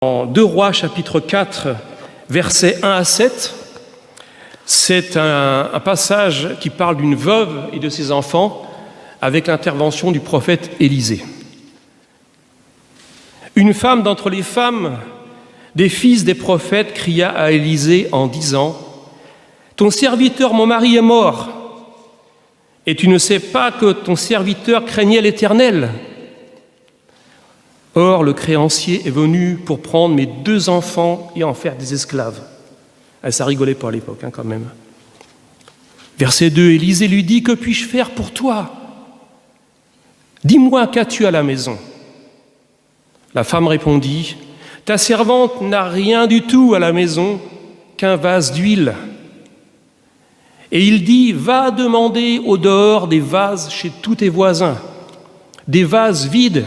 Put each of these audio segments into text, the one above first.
En 2 Rois, chapitre 4, versets 1 à 7, c'est un passage qui parle d'une veuve et de ses enfants avec l'intervention du prophète Élisée. Une femme d'entre les femmes des fils des prophètes cria à Élisée en disant « Ton serviteur, mon mari, est mort, et tu ne sais pas que ton serviteur craignait l'Éternel. Or, le créancier est venu pour prendre mes 2 enfants et en faire des esclaves. » Ça rigolait pas à l'époque, quand même. Verset 2, Élisée lui dit « Que puis-je faire pour toi? Dis-moi, qu'as-tu à la maison ?» La femme répondit « Ta servante n'a rien du tout à la maison qu'un vase d'huile. » Et il dit « Va demander au dehors des vases chez tous tes voisins, des vases vides,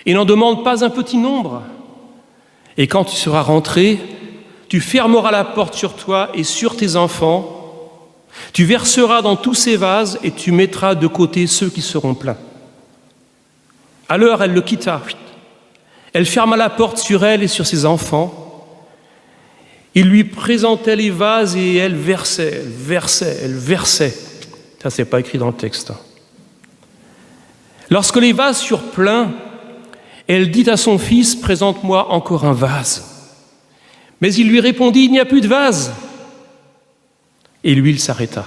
et n'en demande pas un petit nombre. Et quand tu seras rentré, tu fermeras la porte sur toi et sur tes enfants. Tu verseras dans tous ces vases et tu mettras de côté ceux qui seront pleins. » Alors elle le quitta. Elle ferma la porte sur elle et sur ses enfants. Il lui présentait les vases et elle versait. Ça, c'est pas écrit dans le texte. Lorsque les vases furent pleins, elle dit à son fils « Présente-moi encore un vase. » Mais il lui répondit « Il n'y a plus de vase. » Et l'huile s'arrêta.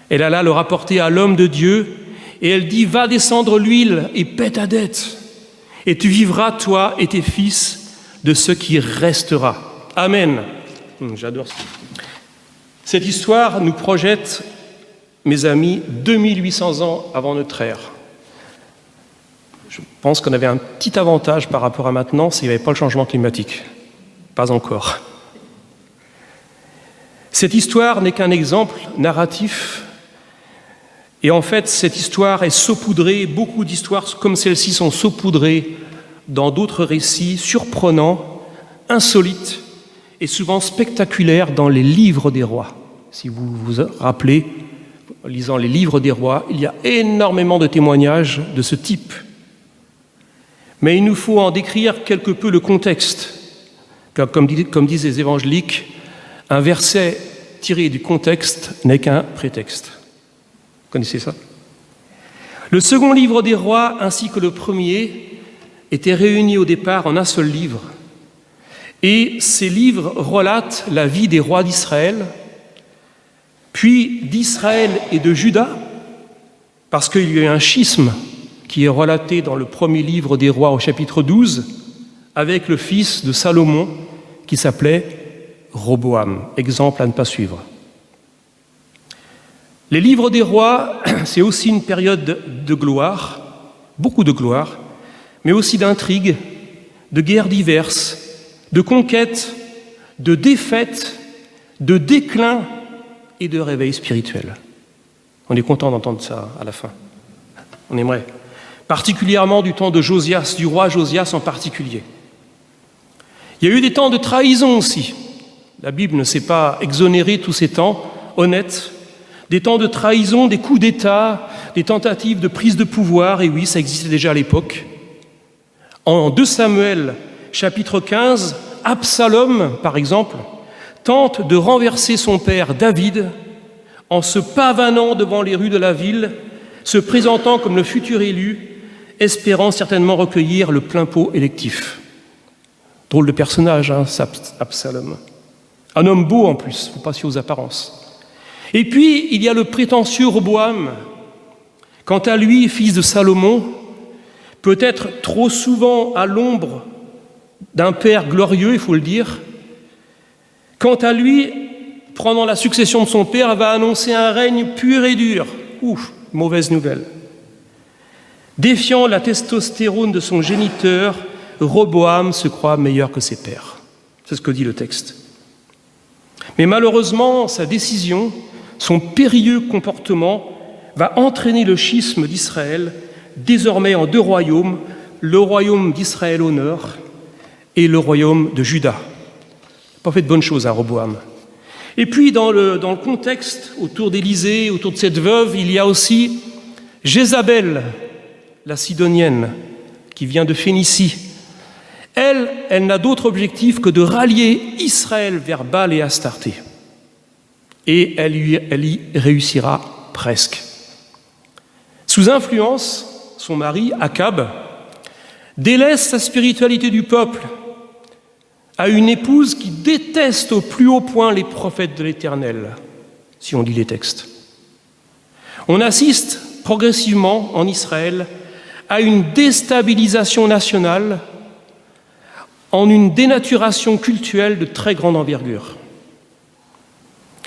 Elle alla le rapporter à l'homme de Dieu et elle dit « Va descendre l'huile et paie ta dette. Et tu vivras, toi et tes fils, de ce qui restera. » Amen. J'adore ça. Cette histoire nous projette, mes amis, 2800 ans avant notre ère. Je pense qu'on avait un petit avantage par rapport à maintenant, c'est qu'il n'y avait pas le changement climatique. Pas encore. Cette histoire n'est qu'un exemple narratif. Et en fait, cette histoire est saupoudrée, beaucoup d'histoires comme celle-ci sont saupoudrées dans d'autres récits surprenants, insolites et souvent spectaculaires dans les livres des rois. Si vous vous rappelez, en lisant les livres des rois, il y a énormément de témoignages de ce type. Mais il nous faut en décrire quelque peu le contexte. Comme disent les évangéliques, un verset tiré du contexte n'est qu'un prétexte. Vous connaissez ça? Le second livre des rois ainsi que le premier étaient réunis au départ en un seul livre. Et ces livres relatent la vie des rois d'Israël, puis d'Israël et de Juda, parce qu'il y a eu un schisme qui est relaté dans le premier livre des rois au chapitre 12, avec le fils de Salomon qui s'appelait Roboam, exemple à ne pas suivre. Les livres des rois, c'est aussi une période de gloire, beaucoup de gloire, mais aussi d'intrigues, de guerres diverses, de conquêtes, de défaites, de déclin et de réveil spirituel. On est content d'entendre ça à la fin. On aimerait. Particulièrement du temps de Josias, du roi Josias en particulier. Il y a eu des temps de trahison aussi. La Bible ne s'est pas exonérée tous ces temps honnêtes. Des temps de trahison, des coups d'État, des tentatives de prise de pouvoir, et oui, ça existait déjà à l'époque. En 2 Samuel, chapitre 15, Absalom, par exemple, tente de renverser son père David en se pavanant devant les rues de la ville, se présentant comme le futur élu, espérant certainement recueillir le plein pot électif. Drôle de personnage, hein, Absalom. Un homme beau en plus, il ne faut pas se fier aux apparences. Et puis, il y a le prétentieux Roboam. Quant à lui, fils de Salomon, peut-être trop souvent à l'ombre d'un père glorieux, il faut le dire. Quant à lui, prenant la succession de son père, va annoncer un règne pur et dur. Ouf, mauvaise nouvelle. Défiant la testostérone de son géniteur, Roboam se croit meilleur que ses pères. C'est ce que dit le texte. Mais malheureusement, sa décision, son périlleux comportement va entraîner le schisme d'Israël, désormais en 2 royaumes, le royaume d'Israël au nord et le royaume de Juda. Pas fait de bonnes choses, hein, Roboam. Et puis, dans le contexte, autour d'Élisée, autour de cette veuve, il y a aussi Jézabel, la Sidonienne, qui vient de Phénicie. Elle n'a d'autre objectif que de rallier Israël vers Baal et Astarté. Et elle y réussira presque. Sous influence, son mari, Akab, délaisse sa spiritualité du peuple à une épouse qui déteste au plus haut point les prophètes de l'Éternel, si on lit les textes. On assiste progressivement en Israël à une déstabilisation nationale, en une dénaturation cultuelle de très grande envergure.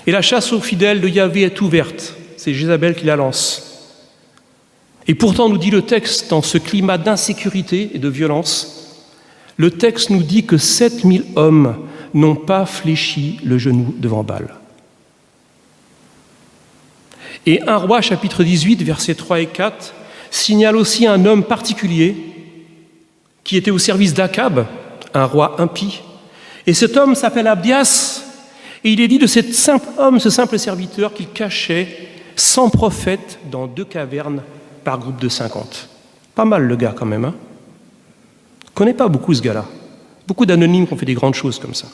Et la chasse aux fidèles de Yahvé est ouverte, c'est Jézabel qui la lance. Et pourtant, nous dit le texte, dans ce climat d'insécurité et de violence, le texte nous dit que 7000 hommes n'ont pas fléchi le genou devant Baal. Et 1 Roi, chapitre 18, versets 3 et 4, signale aussi un homme particulier qui était au service d'Akab, un roi impie. Et cet homme s'appelle Abdias, et il est dit de cet simple homme, ce simple serviteur, qu'il cachait 100 prophètes dans 2 cavernes par groupe de 50. Pas mal le gars quand même, hein. Je ne connais pas beaucoup ce gars-là. Beaucoup d'anonymes qui ont fait des grandes choses comme ça.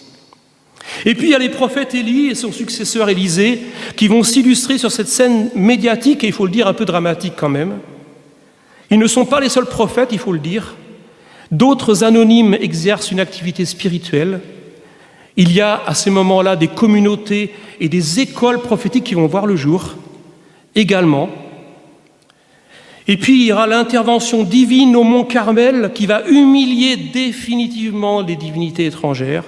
Et puis il y a les prophètes Élie et son successeur Élisée qui vont s'illustrer sur cette scène médiatique, et il faut le dire un peu dramatique quand même. Ils ne sont pas les seuls prophètes, il faut le dire. D'autres anonymes exercent une activité spirituelle. Il y a à ces moments-là des communautés et des écoles prophétiques qui vont voir le jour également. Et puis il y aura l'intervention divine au mont Carmel qui va humilier définitivement les divinités étrangères,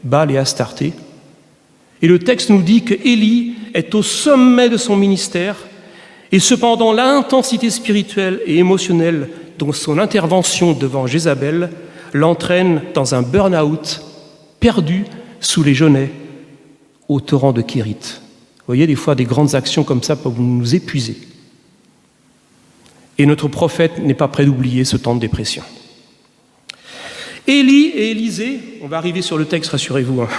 Baal et Astarté. Et le texte nous dit que Élie est au sommet de son ministère, et cependant l'intensité spirituelle et émotionnelle dont son intervention devant Jézabel l'entraîne dans un burn-out perdu sous les genêts au torrent de Kérit. Vous voyez, des fois, des grandes actions comme ça peuvent nous épuiser. Et notre prophète n'est pas prêt d'oublier ce temps de dépression. Élie et Élisée, on va arriver sur le texte, rassurez-vous, hein.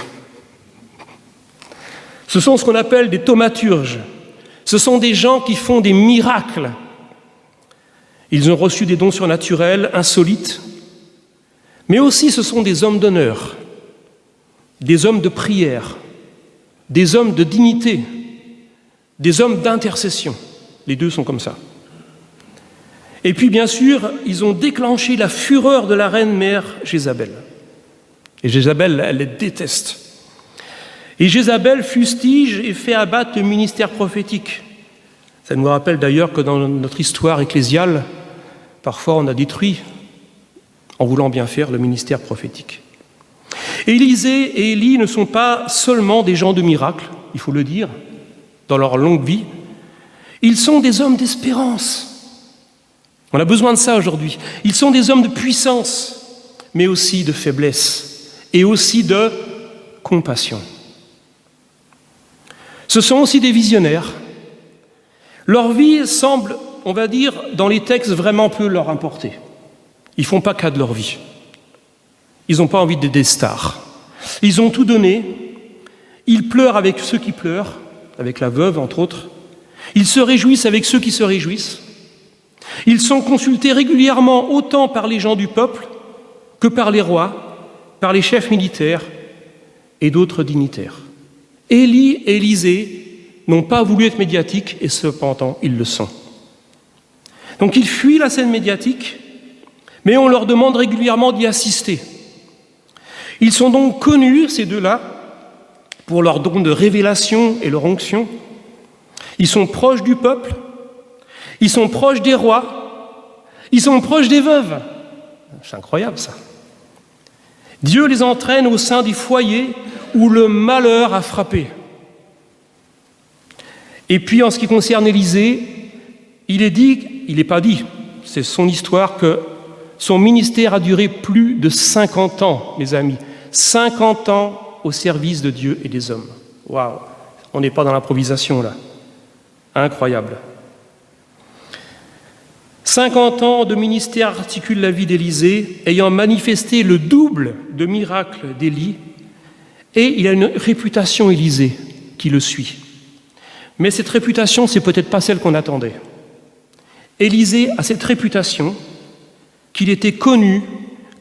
Ce sont ce qu'on appelle des thaumaturges. Ce sont des gens qui font des miracles. Ils ont reçu des dons surnaturels, insolites, mais aussi ce sont des hommes d'honneur, des hommes de prière, des hommes de dignité, des hommes d'intercession. Les deux sont comme ça. Et puis, bien sûr, ils ont déclenché la fureur de la reine-mère Jézabel. Et Jézabel, elle les déteste. Et Jézabel fustige et fait abattre le ministère prophétique. Ça nous rappelle d'ailleurs que dans notre histoire ecclésiale, parfois on a détruit, en voulant bien faire, le ministère prophétique. Élisée et Élie ne sont pas seulement des gens de miracle, il faut le dire, dans leur longue vie. Ils sont des hommes d'espérance. On a besoin de ça aujourd'hui. Ils sont des hommes de puissance, mais aussi de faiblesse, et aussi de compassion. Ce sont aussi des visionnaires. Leur vie semble, on va dire, dans les textes, vraiment peu leur importer. Ils ne font pas cas de leur vie. Ils n'ont pas envie d'être des stars. Ils ont tout donné. Ils pleurent avec ceux qui pleurent, avec la veuve, entre autres. Ils se réjouissent avec ceux qui se réjouissent. Ils sont consultés régulièrement autant par les gens du peuple que par les rois, par les chefs militaires et d'autres dignitaires. Élie et Élisée n'ont pas voulu être médiatiques et cependant ils le sont. Donc ils fuient la scène médiatique, mais on leur demande régulièrement d'y assister. Ils sont donc connus, ces deux-là, pour leur don de révélation et leur onction. Ils sont proches du peuple, ils sont proches des rois, ils sont proches des veuves. C'est incroyable ça. Dieu les entraîne au sein des foyers où le malheur a frappé. Et puis en ce qui concerne Élisée, il n'est pas dit, c'est son histoire, que son ministère a duré plus de 50 ans, mes amis. 50 ans au service de Dieu et des hommes. Waouh, on n'est pas dans l'improvisation là. Incroyable. 50 ans de ministère articulent la vie d'Élisée, ayant manifesté le double de miracles d'Élie, et il a une réputation, Élisée, qui le suit. Mais cette réputation, c'est peut-être pas celle qu'on attendait. Élisée a cette réputation qu'il était connu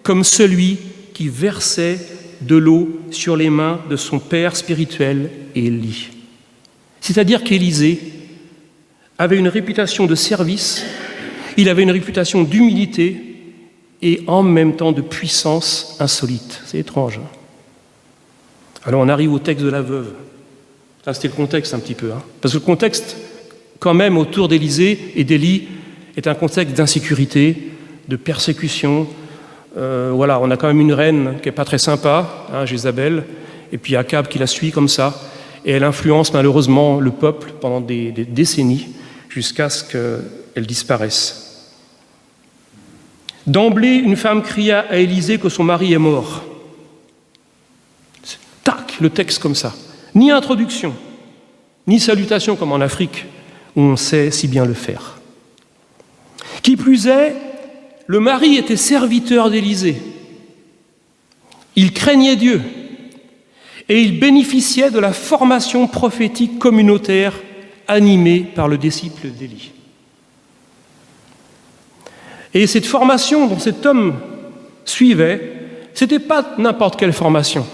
comme celui qui qui versait de l'eau sur les mains de son père spirituel, Élie. C'est-à-dire qu'Élisée avait une réputation de service, il avait une réputation d'humilité et en même temps de puissance insolite. C'est étrange. Alors on arrive au texte de la veuve. Ça, c'était le contexte un petit peu. Parce que le contexte, quand même, autour d'Élisée et d'Élie, est un contexte d'insécurité, de persécution. Voilà, on a quand même une reine qui n'est pas très sympa, Jézabel, et puis Akab qui la suit comme ça, et elle influence malheureusement le peuple pendant des décennies, jusqu'à ce qu'elle disparaisse. D'emblée, une femme cria à Élisée que son mari est mort. Tac, le texte comme ça. Ni introduction, ni salutation comme en Afrique, où on sait si bien le faire. Qui plus est, le mari était serviteur d'Élisée. Il craignait Dieu et il bénéficiait de la formation prophétique communautaire animée par le disciple d'Élie. Et cette formation dont cet homme suivait, ce n'était pas n'importe quelle formation.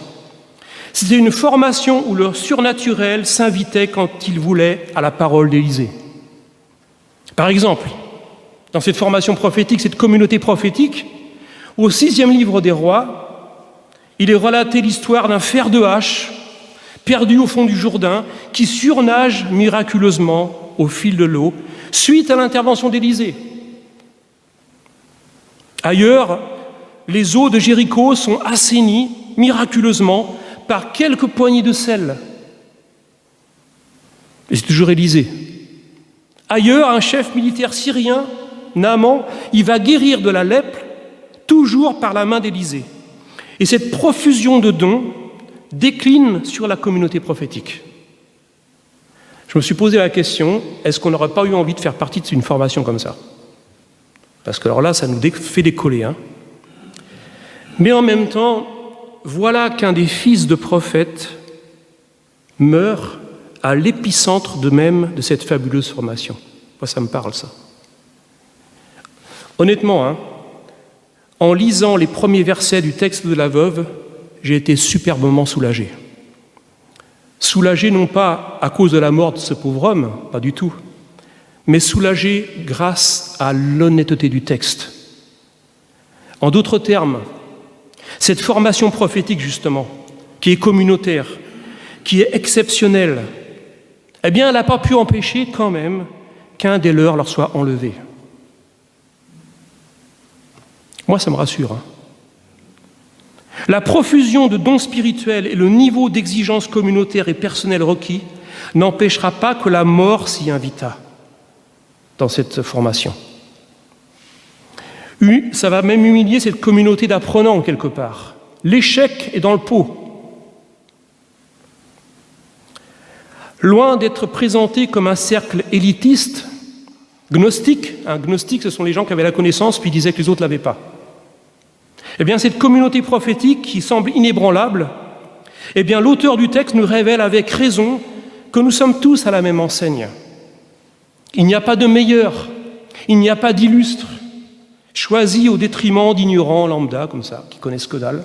C'était une formation où le surnaturel s'invitait quand il voulait à la parole d'Élisée. Par exemple, dans cette formation prophétique, cette communauté prophétique, au 6e livre des Rois, il est relaté l'histoire d'un fer de hache perdu au fond du Jourdain qui surnage miraculeusement au fil de l'eau suite à l'intervention d'Élisée. Ailleurs, les eaux de Jéricho sont assainies miraculeusement par quelques poignées de sel. Et c'est toujours Élisée. Ailleurs, un chef militaire syrien, Naaman, il va guérir de la lèpre, toujours par la main d'Élisée. Et cette profusion de dons décline sur la communauté prophétique. Je me suis posé la question, est-ce qu'on n'aurait pas eu envie de faire partie d'une formation comme ça? Parce que alors là, ça nous fait décoller. Mais en même temps, voilà qu'un des fils de prophètes meurt à l'épicentre de même de cette fabuleuse formation. Moi, ça me parle, ça. Honnêtement, en lisant les premiers versets du texte de la veuve, j'ai été superbement soulagé. Soulagé non pas à cause de la mort de ce pauvre homme, pas du tout, mais soulagé grâce à l'honnêteté du texte. En d'autres termes, cette formation prophétique, justement, qui est communautaire, qui est exceptionnelle, eh bien, elle n'a pas pu empêcher quand même qu'un des leurs leur soit enlevé. Moi, ça me rassure. La profusion de dons spirituels et le niveau d'exigence communautaire et personnelle requis n'empêchera pas que la mort s'y invita dans cette formation. Ça va même humilier cette communauté d'apprenants, quelque part. L'échec est dans le pot. Loin d'être présenté comme un cercle élitiste, gnostique, gnostique, ce sont les gens qui avaient la connaissance puis disaient que les autres ne l'avaient pas. Eh bien, cette communauté prophétique qui semble inébranlable, eh bien, l'auteur du texte nous révèle avec raison que nous sommes tous à la même enseigne. Il n'y a pas de meilleur, il n'y a pas d'illustre, choisi au détriment d'ignorants lambda, comme ça, qui connaissent que dalle.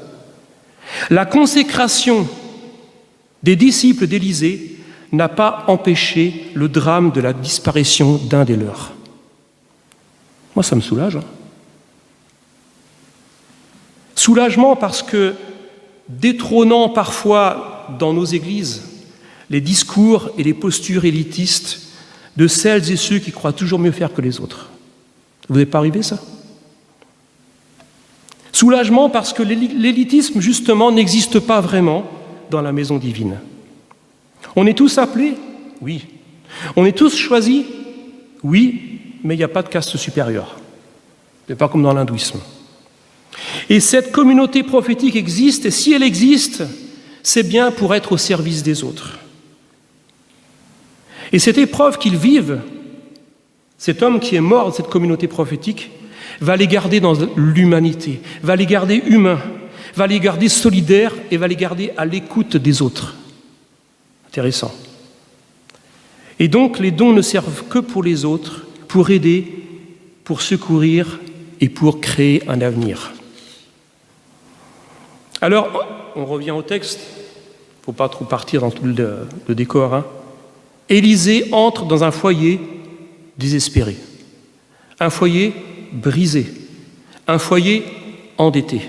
La consécration des disciples d'Élisée n'a pas empêché le drame de la disparition d'un des leurs. Moi, ça me soulage. Soulagement parce que, détrônant parfois dans nos églises les discours et les postures élitistes de celles et ceux qui croient toujours mieux faire que les autres. Vous n'êtes pas arrivé, ça? Soulagement parce que l'élitisme, justement, n'existe pas vraiment dans la maison divine. On est tous appelés? Oui. On est tous choisis? Oui, mais il n'y a pas de caste supérieure. Ce n'est pas comme dans l'hindouisme. Et cette communauté prophétique existe, et si elle existe, c'est bien pour être au service des autres. Et cette épreuve qu'ils vivent, cet homme qui est mort de cette communauté prophétique, va les garder dans l'humanité, va les garder humains, va les garder solidaires et va les garder à l'écoute des autres. Intéressant. Et donc, les dons ne servent que pour les autres, pour aider, pour secourir et pour créer un avenir. Alors, on revient au texte, il ne faut pas trop partir dans tout le décor. Hein. Élisée entre dans un foyer désespéré, un foyer brisé, un foyer endetté.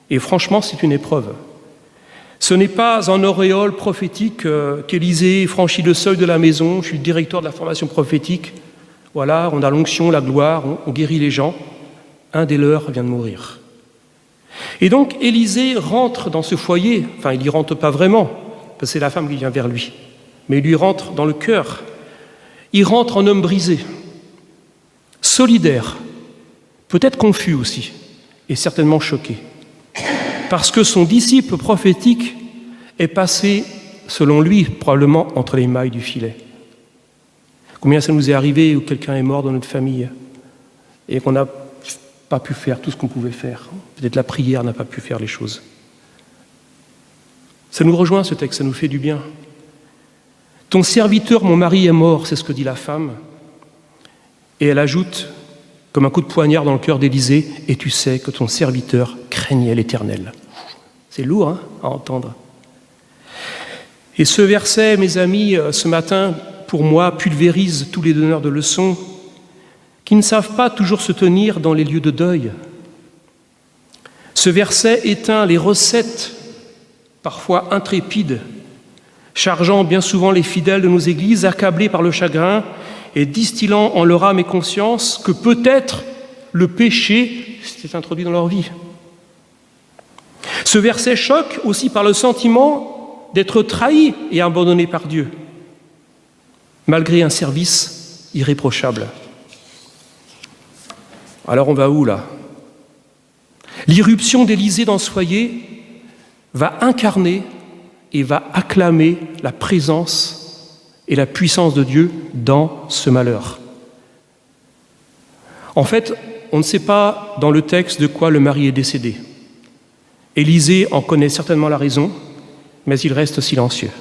Et franchement, c'est une épreuve. Ce n'est pas en auréole prophétique qu'Élisée franchit le seuil de la maison. Je suis le directeur de la formation prophétique. Voilà, on a l'onction, la gloire, on guérit les gens. Un des leurs vient de mourir. Et donc, Élisée rentre dans ce foyer. Enfin, il n'y rentre pas vraiment, parce que c'est la femme qui vient vers lui. Mais il lui rentre dans le cœur. Il rentre en homme brisé, solidaire, peut-être confus aussi, et certainement choqué. Parce que son disciple prophétique est passé, selon lui, probablement entre les mailles du filet. Combien ça nous est arrivé où quelqu'un est mort dans notre famille et qu'on n'a pas pu faire tout ce qu'on pouvait faire. Peut-être la prière n'a pas pu faire les choses. Ça nous rejoint ce texte, ça nous fait du bien. Ton serviteur, mon mari est mort, c'est ce que dit la femme. Et elle ajoute, comme un coup de poignard dans le cœur d'Élisée, et tu sais que ton serviteur craignait l'Éternel. C'est lourd hein, à entendre. Et ce verset, mes amis, ce matin, pour moi, pulvérise tous les donneurs de leçons qui ne savent pas toujours se tenir dans les lieux de deuil. Ce verset éteint les recettes, parfois intrépides, chargeant bien souvent les fidèles de nos églises, accablés par le chagrin et distillant en leur âme et conscience que peut-être le péché s'est introduit dans leur vie. Ce verset choque aussi par le sentiment d'être trahi et abandonné par Dieu, malgré un service irréprochable. Alors on va où là ? L'irruption d'Élisée dans ce foyer va incarner et va acclamer la présence et la puissance de Dieu dans ce malheur. En fait, on ne sait pas dans le texte de quoi le mari est décédé. Élisée en connaît certainement la raison, mais il reste silencieux.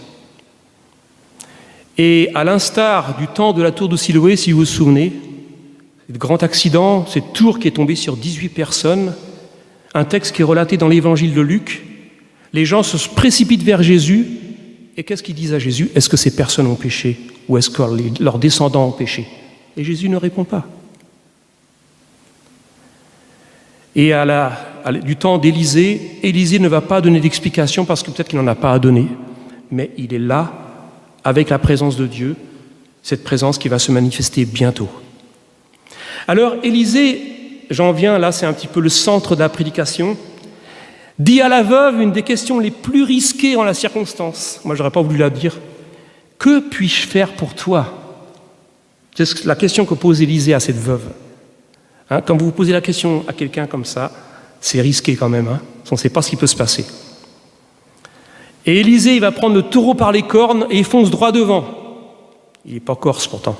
Et à l'instar du temps de la tour de Siloé, si vous vous souvenez, le grand accident, cette tour qui est tombée sur 18 personnes, un texte qui est relaté dans l'évangile de Luc, les gens se précipitent vers Jésus, et qu'est-ce qu'ils disent à Jésus ? Est-ce que ces personnes ont péché, ou est-ce que leurs descendants ont péché ? Et Jésus ne répond pas. Et du temps d'Élisée, Élisée ne va pas donner d'explication parce que peut-être qu'il n'en a pas à donner, mais il est là, avec la présence de Dieu, cette présence qui va se manifester bientôt. Alors Élisée, j'en viens là, c'est un petit peu le centre de la prédication, dit à la veuve une des questions les plus risquées en la circonstance. Moi, je n'aurais pas voulu la dire. Que puis-je faire pour toi ? C'est la question que pose Élisée à cette veuve. Hein, quand vous vous posez la question à quelqu'un comme ça, c'est risqué quand même. Hein, on ne sait pas ce qui peut se passer. Et Élisée, il va prendre le taureau par les cornes et il fonce droit devant. Il n'est pas corse pourtant.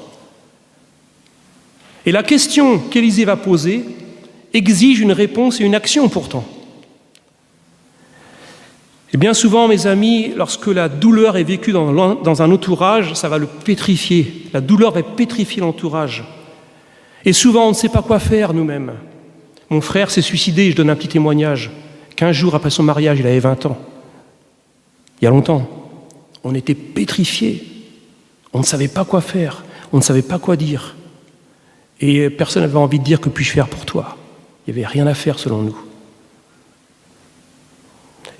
Et la question qu'Élisée va poser exige une réponse et une action pourtant. Et bien souvent, mes amis, lorsque la douleur est vécue dans un entourage, ça va le pétrifier. La douleur va pétrifier l'entourage. Et souvent, on ne sait pas quoi faire nous-mêmes. Mon frère s'est suicidé, je donne un petit témoignage. 15 jours après son mariage, il avait 20 ans. Il y a longtemps. On était pétrifiés. On ne savait pas quoi faire. On ne savait pas quoi dire. Et personne n'avait envie de dire « Que puis-je faire pour toi ?» Il n'y avait rien à faire selon nous.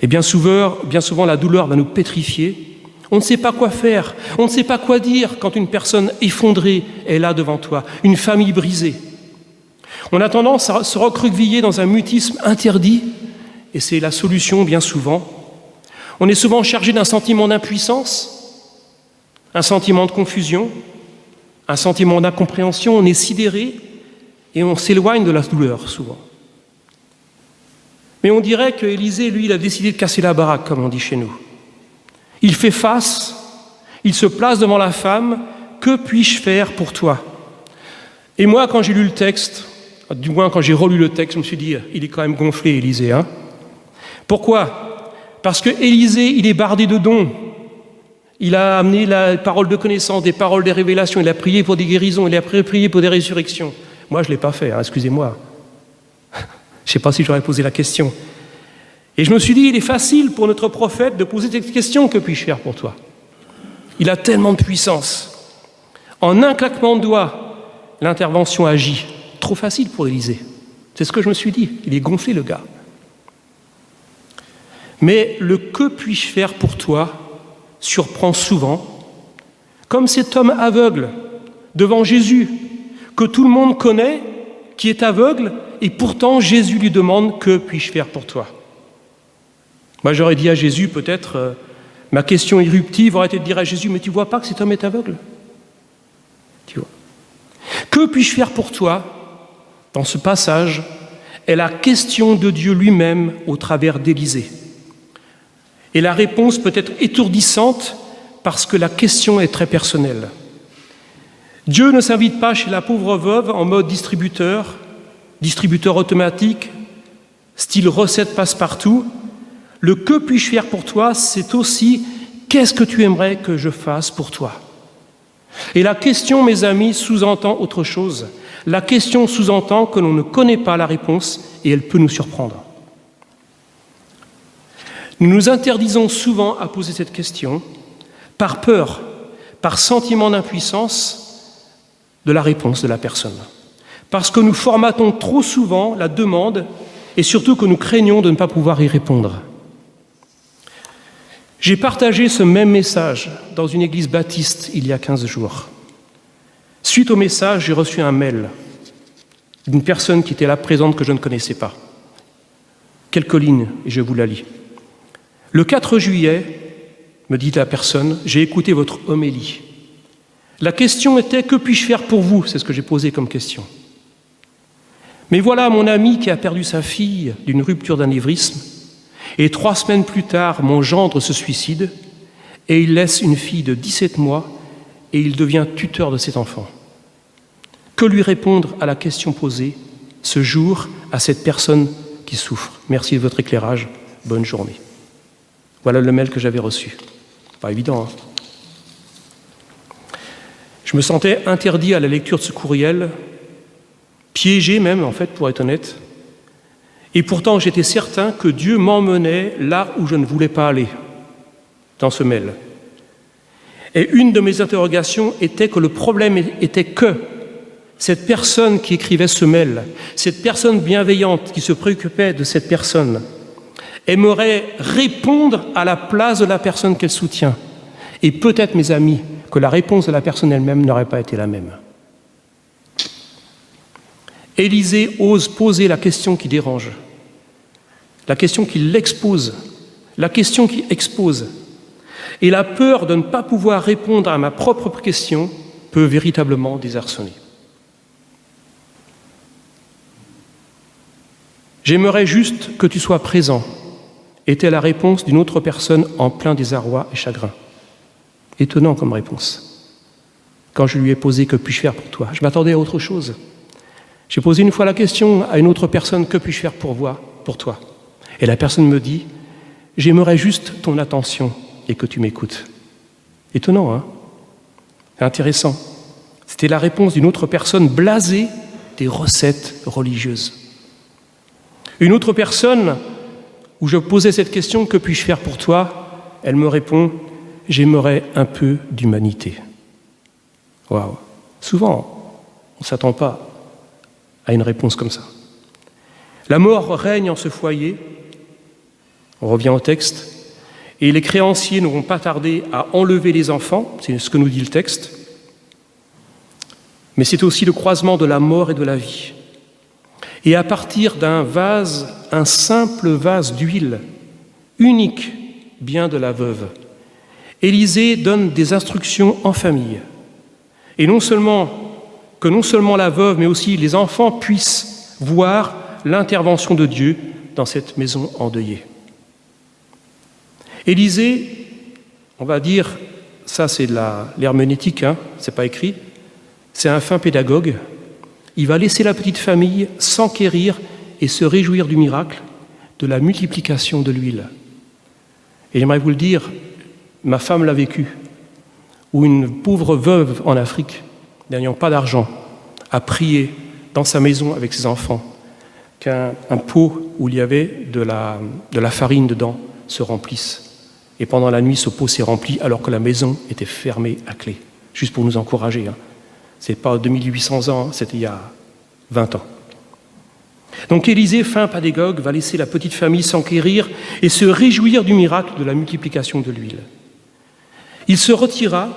Et bien souvent, la douleur va nous pétrifier. On ne sait pas quoi faire, on ne sait pas quoi dire quand une personne effondrée est là devant toi, une famille brisée. On a tendance à se recroqueviller dans un mutisme interdit, et c'est la solution bien souvent. On est souvent chargé d'un sentiment d'impuissance, un sentiment de confusion, un sentiment d'incompréhension, on est sidéré et on s'éloigne de la douleur souvent. Mais on dirait qu'Élisée, lui, il a décidé de casser la baraque, comme on dit chez nous. Il fait face, il se place devant la femme, « Que puis-je faire pour toi ?» Et moi, quand j'ai lu le texte, du moins quand j'ai relu le texte, je me suis dit, il est quand même gonflé, Élisée. Hein ? Pourquoi ? Parce que Élisée, il est bardé de dons. Il a amené la parole de connaissance, des paroles des révélations, il a prié pour des guérisons, il a prié pour des résurrections. Moi, je ne l'ai pas fait, hein, excusez-moi. Je ne sais pas si j'aurais posé la question. Et je me suis dit, il est facile pour notre prophète de poser cette question, que puis-je faire pour toi? Il a tellement de puissance. En un claquement de doigts, l'intervention agit. Trop facile pour Élisée. C'est ce que je me suis dit. Il est gonflé, le gars. Mais le « que puis-je faire pour toi » surprend souvent, comme cet homme aveugle devant Jésus, que tout le monde connaît, qui est aveugle, et pourtant Jésus lui demande « que puis-je faire pour toi ?» Moi j'aurais dit à Jésus peut-être, ma question irruptive aurait été de dire à Jésus « mais tu vois pas que cet homme est aveugle ?» Tu vois. Que puis-je faire pour toi? Dans ce passage, est la question de Dieu lui-même au travers d'Élisée. Et la réponse peut être étourdissante parce que la question est très personnelle. Dieu ne s'invite pas chez la pauvre veuve en mode distributeur automatique, style recette passe-partout. Le « que puis-je faire pour toi » c'est aussi « qu'est-ce que tu aimerais que je fasse pour toi ?» Et la question, mes amis, sous-entend autre chose. La question sous-entend que l'on ne connaît pas la réponse et elle peut nous surprendre. Nous nous interdisons souvent à poser cette question par peur, par sentiment d'impuissance de la réponse de la personne. Parce que nous formatons trop souvent la demande et surtout que nous craignons de ne pas pouvoir y répondre. J'ai partagé ce même message dans une église baptiste il y a 15 jours. Suite au message, j'ai reçu un mail d'une personne qui était là présente que je ne connaissais pas. Quelques lignes, et je vous la lis. Le 4 juillet, me dit la personne, j'ai écouté votre homélie. La question était « que puis-je faire pour vous ?» C'est ce que j'ai posé comme question. Mais voilà mon ami qui a perdu sa fille d'une rupture d'anévrisme, et 3 semaines plus tard, mon gendre se suicide, et il laisse une fille de 17 mois, et il devient tuteur de cet enfant. Que lui répondre à la question posée ce jour à cette personne qui souffre? Merci de votre éclairage, bonne journée. Voilà le mail que j'avais reçu. Pas évident, hein? Je me sentais interdit à la lecture de ce courriel, piégé même, en fait, pour être honnête. Et pourtant, j'étais certain que Dieu m'emmenait là où je ne voulais pas aller, dans ce mail. Et une de mes interrogations était que le problème était que cette personne qui écrivait ce mail, cette personne bienveillante qui se préoccupait de cette personne, aimerait répondre à la place de la personne qu'elle soutient. Et peut-être, mes amis, que la réponse de la personne elle-même n'aurait pas été la même. Élisée ose poser la question qui dérange, la question qui l'expose, la question qui expose. Et la peur de ne pas pouvoir répondre à ma propre question peut véritablement désarçonner. J'aimerais juste que tu sois présent, était la réponse d'une autre personne en plein désarroi et chagrin. Étonnant comme réponse. Quand je lui ai posé « que puis-je faire pour toi ?» Je m'attendais à autre chose. J'ai posé une fois la question à une autre personne « que puis-je faire pour toi ?» Et la personne me dit « j'aimerais juste ton attention et que tu m'écoutes. » Étonnant, hein? Intéressant. C'était la réponse d'une autre personne blasée des recettes religieuses. Une autre personne, où je posais cette question « que puis-je faire pour toi ?» Elle me répond « j'aimerais un peu d'humanité. » Waouh! Souvent, on ne s'attend pas à une réponse comme ça. La mort règne en ce foyer. On revient au texte. Et les créanciers n'auront pas tardé à enlever les enfants, c'est ce que nous dit le texte. Mais c'est aussi le croisement de la mort et de la vie. Et à partir d'un vase, un simple vase d'huile, unique, bien de la veuve, Élisée donne des instructions en famille. Et non seulement la veuve, mais aussi les enfants puissent voir l'intervention de Dieu dans cette maison endeuillée. Élisée, on va dire, ça c'est de l'herméneutique, hein, c'est pas écrit, c'est un fin pédagogue. Il va laisser la petite famille s'enquérir et se réjouir du miracle, de la multiplication de l'huile. Et j'aimerais vous le dire, ma femme l'a vécu, où une pauvre veuve en Afrique, n'ayant pas d'argent, a prié dans sa maison avec ses enfants qu'un pot où il y avait de la farine dedans se remplisse. Et pendant la nuit, ce pot s'est rempli alors que la maison était fermée à clé. Juste pour nous encourager. Ce n'est pas 2800 ans, c'était il y a 20 ans. Donc Élisée, fin pédagogue, va laisser la petite famille s'enquérir et se réjouir du miracle de la multiplication de l'huile. Il se retira,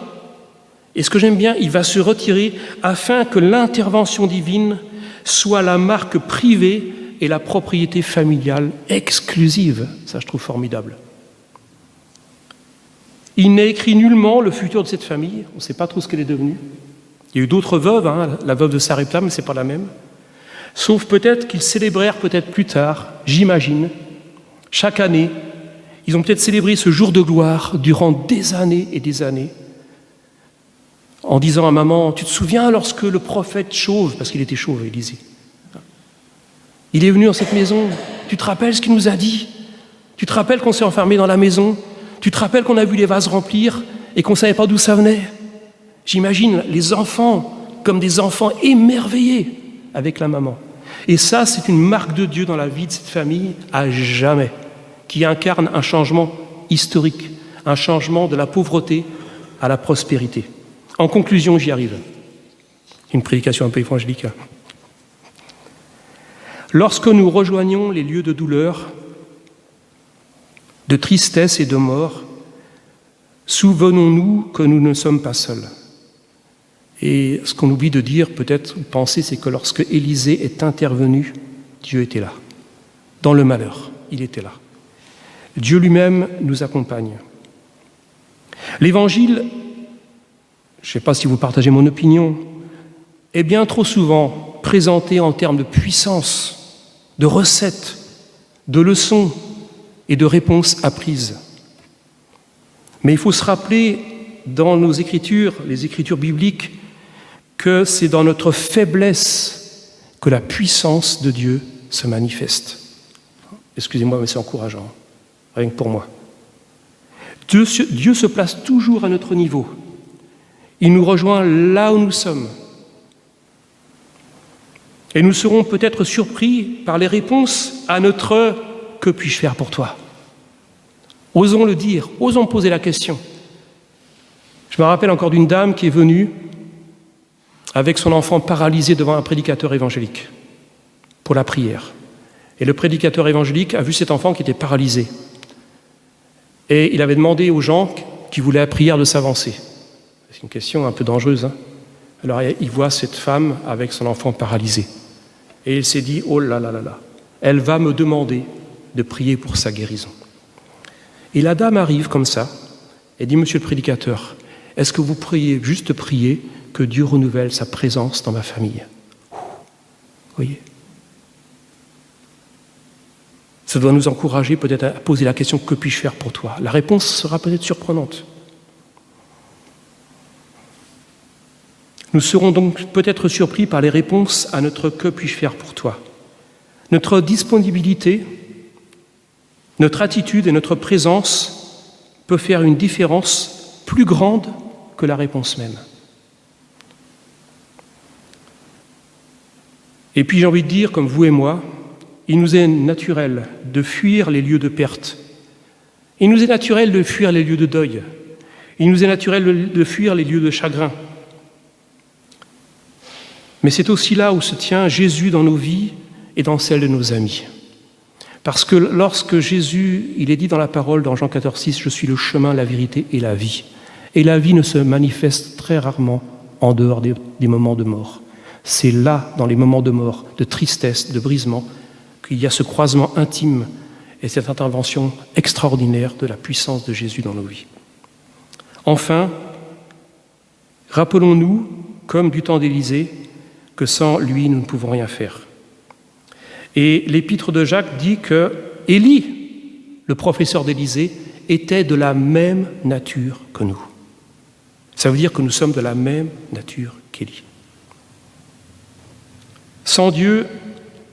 et ce que j'aime bien, il va se retirer afin que l'intervention divine soit la marque privée et la propriété familiale exclusive. Ça, je trouve formidable. Il n'a écrit nullement le futur de cette famille, on ne sait pas trop ce qu'elle est devenue. Il y a eu d'autres veuves, la veuve de Sarepta, mais ce n'est pas la même. Sauf peut-être qu'ils célébrèrent peut-être plus tard, j'imagine, chaque année, ils ont peut-être célébré ce jour de gloire durant des années et des années, en disant à maman, tu te souviens lorsque le prophète chauve, parce qu'il était chauve, Élisée, il est venu dans cette maison, tu te rappelles ce qu'il nous a dit? Tu te rappelles qu'on s'est enfermé dans la maison? Tu te rappelles qu'on a vu les vases remplir et qu'on ne savait pas d'où ça venait? J'imagine les enfants comme des enfants émerveillés avec la maman. Et ça, c'est une marque de Dieu dans la vie de cette famille à jamais, qui incarne un changement historique, un changement de la pauvreté à la prospérité. En conclusion, j'y arrive. Une prédication un peu évangélique. Lorsque nous rejoignons les lieux de douleur, de tristesse et de mort, souvenons-nous que nous ne sommes pas seuls. Et ce qu'on oublie de dire, peut-être, ou penser, c'est que lorsque Élisée est intervenu, Dieu était là. Dans le malheur, il était là. Dieu lui-même nous accompagne. L'Évangile, je ne sais pas si vous partagez mon opinion, est bien trop souvent présenté en termes de puissance, de recettes, de leçons et de réponses apprises. Mais il faut se rappeler dans nos écritures, les écritures bibliques, que c'est dans notre faiblesse que la puissance de Dieu se manifeste. Excusez-moi, mais c'est encourageant, rien que pour moi. Dieu se place toujours à notre niveau. Il nous rejoint là où nous sommes. Et nous serons peut-être surpris par les réponses à notre « que puis-je faire pour toi ?» Osons le dire, osons poser la question. Je me rappelle encore d'une dame qui est venue avec son enfant paralysé devant un prédicateur évangélique pour la prière. Et le prédicateur évangélique a vu cet enfant qui était paralysé. Et il avait demandé aux gens qui voulaient la prière de s'avancer. C'est une question un peu dangereuse. Alors il voit cette femme avec son enfant paralysé. Et il s'est dit, oh là là là là, elle va me demander de prier pour sa guérison. Et la dame arrive comme ça et dit, monsieur le prédicateur, est-ce que vous pourriez juste prier que Dieu renouvelle sa présence dans ma famille? Vous voyez? Ça doit nous encourager peut-être à poser la question, que puis-je faire pour toi? La réponse sera peut-être surprenante. Nous serons donc peut-être surpris par les réponses à notre « que puis-je faire pour toi ?» Notre disponibilité, notre attitude et notre présence peut faire une différence plus grande que la réponse même. Et puis j'ai envie de dire, comme vous et moi, il nous est naturel de fuir les lieux de perte. Il nous est naturel de fuir les lieux de deuil. Il nous est naturel de fuir les lieux de chagrin. Mais c'est aussi là où se tient Jésus dans nos vies et dans celles de nos amis. Parce que lorsque Jésus, il est dit dans la parole, dans Jean 14,6, « Je suis le chemin, la vérité et la vie ». Et la vie ne se manifeste très rarement en dehors des moments de mort. C'est là, dans les moments de mort, de tristesse, de brisement, qu'il y a ce croisement intime et cette intervention extraordinaire de la puissance de Jésus dans nos vies. Enfin, rappelons-nous, comme du temps d'Élisée, que sans lui, nous ne pouvons rien faire. Et l'épître de Jacques dit que Élie, le professeur d'Élisée, était de la même nature que nous. Ça veut dire que nous sommes de la même nature qu'Élie. Sans Dieu,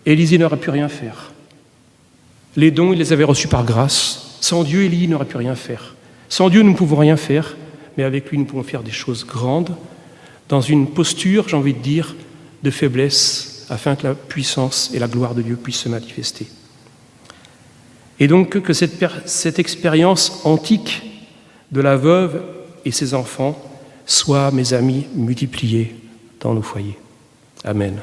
Élisée n'aurait pu rien faire. Les dons, il les avait reçus par grâce. Sans Dieu, Élie n'aurait pu rien faire. Sans Dieu, nous ne pouvons rien faire, mais avec lui, nous pouvons faire des choses grandes, dans une posture, j'ai envie de dire, de faiblesse afin que la puissance et la gloire de Dieu puissent se manifester. Et donc que cette expérience antique de la veuve et ses enfants soit, mes amis, multipliée dans nos foyers. Amen.